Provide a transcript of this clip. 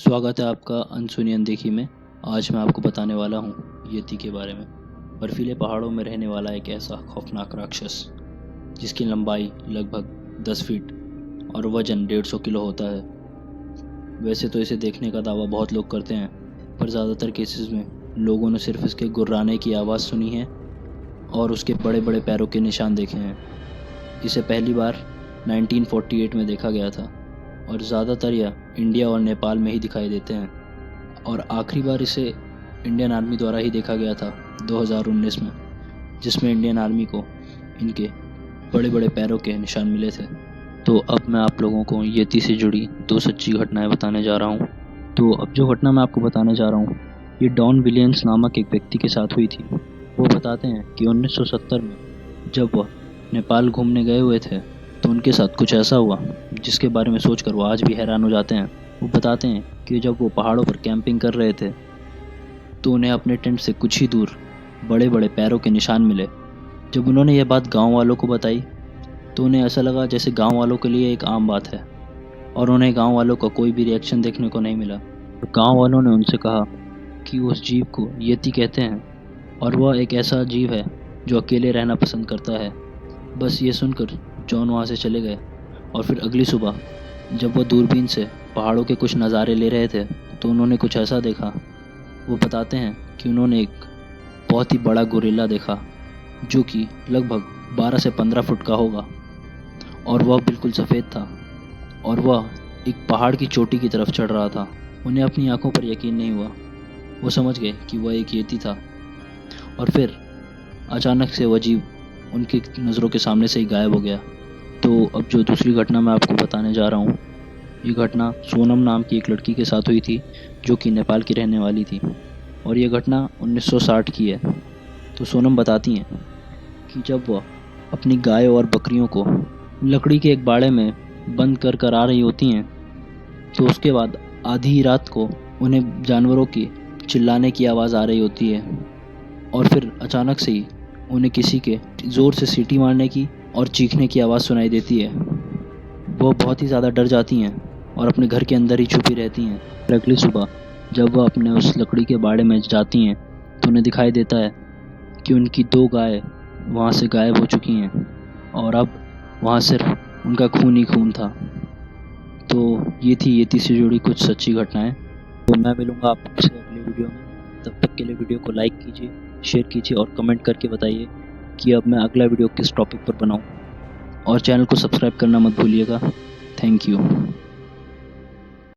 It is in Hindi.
स्वागत है आपका अनसुनी अनदेखी में। आज मैं आपको बताने वाला हूँ येती के बारे में। बर्फीले पहाड़ों में रहने वाला एक ऐसा खौफनाक राक्षस जिसकी लंबाई लगभग 10 फीट और वजन 150 किलो होता है। वैसे तो इसे देखने का दावा बहुत लोग करते हैं, पर ज़्यादातर केसेस में लोगों ने सिर्फ इसके गुर्राने की आवाज़ सुनी है और उसके बड़े बड़े पैरों के निशान देखे हैं। इसे पहली बार 1948 में देखा गया था और ज़्यादातर यह इंडिया और नेपाल में ही दिखाई देते हैं, और आखिरी बार इसे इंडियन आर्मी द्वारा ही देखा गया था 2019 में, जिसमें इंडियन आर्मी को इनके बड़े बड़े पैरों के निशान मिले थे। तो अब मैं आप लोगों को येती से जुड़ी 2 सच्ची घटनाएं बताने जा रहा हूं। तो अब जो घटना मैं आपको बताने जा रहा हूं, ये डॉन विलियम्स नामक एक व्यक्ति के साथ हुई थी। वो बताते हैं कि 1970 में जब वह नेपाल घूमने गए हुए थे तो उनके साथ कुछ ऐसा हुआ जिसके बारे में सोचकर वो आज भी हैरान हो जाते हैं। वो बताते हैं कि जब वो पहाड़ों पर कैंपिंग कर रहे थे तो उन्हें अपने टेंट से कुछ ही दूर बड़े बड़े पैरों के निशान मिले। जब उन्होंने यह बात गांव वालों को बताई तो उन्हें ऐसा लगा जैसे गांव वालों के लिए एक आम बात है, और उन्हें गांव वालों का कोई भी रिएक्शन देखने को नहीं मिला। तो गांव वालों ने उनसे कहा कि उस जीव को येती कहते हैं और वह एक ऐसा जीव है जो अकेले रहना पसंद करता है। बस ये सुनकर जॉन वहाँ से चले गए, और फिर अगली सुबह जब वह दूरबीन से पहाड़ों के कुछ नज़ारे ले रहे थे तो उन्होंने कुछ ऐसा देखा। वो बताते हैं कि उन्होंने एक बहुत ही बड़ा गोरिल्ला देखा जो कि लगभग 12 से 15 फुट का होगा, और वह बिल्कुल सफ़ेद था और वह एक पहाड़ की चोटी की तरफ चढ़ रहा था। उन्हें अपनी आंखों पर यकीन नहीं हुआ। वो समझ गए कि वह एक येती था, और फिर अचानक से वह जीव उनकी नज़रों के सामने से ही गायब हो गया। तो अब जो दूसरी घटना मैं आपको बताने जा रहा हूँ, ये घटना सोनम नाम की एक लड़की के साथ हुई थी जो कि नेपाल की रहने वाली थी, और ये घटना 1960 की है। तो सोनम बताती हैं कि जब वह अपनी गाय और बकरियों को लकड़ी के एक बाड़े में बंद कर कर आ रही होती हैं तो उसके बाद आधी रात को उन्हें जानवरों की चिल्लाने की आवाज़ आ रही होती है, और फिर अचानक से ही उन्हें किसी के ज़ोर से सीटी मारने की और चीखने की आवाज़ सुनाई देती है। वो बहुत ही ज़्यादा डर जाती हैं और अपने घर के अंदर ही छुपी रहती हैं। फिर अगली सुबह जब वह अपने उस लकड़ी के बाड़े में जाती हैं तो उन्हें दिखाई देता है कि उनकी 2 गाय वहाँ से गायब हो चुकी हैं, और अब वहाँ सिर्फ उनका खून ही खून था। तो ये थी येती से जुड़ी कुछ सच्ची घटनाएं। तो मैं मिलूँगा आपसे अगले वीडियो में। तब तक के लिए वीडियो को लाइक कीजिए, शेयर कीजिए और कमेंट करके बताइए कि अब मैं अगला वीडियो किस टॉपिक पर बनाऊं, और चैनल को सब्सक्राइब करना मत भूलिएगा। Thank you.